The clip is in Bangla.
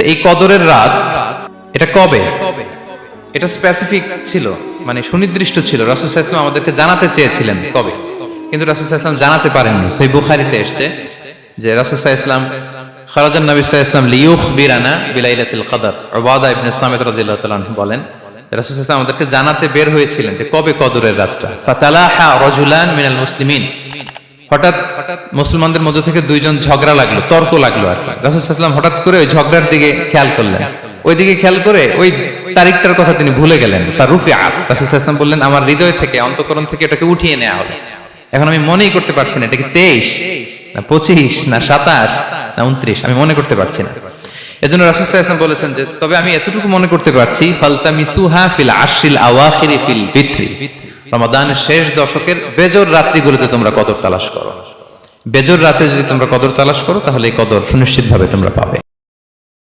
এই কদরের রাত এটা কবে, এটা স্পেসিফিক ছিল, মানে সুনির্দিষ্ট ছিল। রাসূল সাল্লাল্লাহু আলাইহি ওয়াসাল্লাম আমাদেরকে জানাতে চেয়েছিলেন কবে, কিন্তু রাসূল সাল্লাল্লাহু আলাইহি ওয়াসাল্লাম জানাতে পারেননি। সহিহ বুখারীতে এসেছে যে রাসূল সাল্লাল্লাহু আলাইহি ওয়াসাল্লাম খারাজান নবী সাল্লাল্লাহু আলাইহি ওয়াসাল্লাম লিয়ুখবিরানা বিলাইলাতিল কদর। উবাদা ইবনে সামিত রাদিয়াল্লাহু তাআলা আনহু বলেন, রাসূল সাল্লাল্লাহু আলাইহি ওয়াসাল্লাম আমাদেরকে জানাতে বের হয়েছিলেন যে কবে কদরের রাতটা। ফাতালাহা রাজুলান মিনাল মুসলিমিন, হঠাৎ মুসলমানদের মধ্য থেকে দুইজন ঝগড়া লাগলো, তর্ক লাগলো আর কি। রাসূল সাল্লাল্লাহু আলাইহি ওয়াসাল্লাম হঠাৎ করে ওই ঝগড়ার দিকে খেয়াল করলেন, ওই দিকে খেয়াল করে ওই তারিখটার কথা তিনি ভুলে গেলেন। ফারুফিআত, রাসূল সাল্লাল্লাহু আলাইহি ওয়াসাল্লাম বললেন আমার হৃদয় থেকে, অন্তঃকরণ থেকে এটাকে উঠিয়ে নেওয়া হবে। এখন আমি মনেই করতে পারছি না এটা কি 23 না 25 না 27 না 29, আমি মনে করতে পারছি না। এজন্য রাসূল সাল্লাল্লাহু আলাইহি ওয়াসাল্লাম বলেছেন যে তবে আমি এতটুকু মনে করতে পারছি, ফালতামিসুহা ফিল আশরিল আওয়াখিরি ফিল বিত্রি, রমাদানের শেষ দশকের বেজর রাত্রিগুলোতে তোমরা কদর তালাশ করো। বেজর রাতে যদি তোমরা কদর তালাশ করো তাহলে এই কদর সুনিশ্চিতভাবে তোমরা পাবে।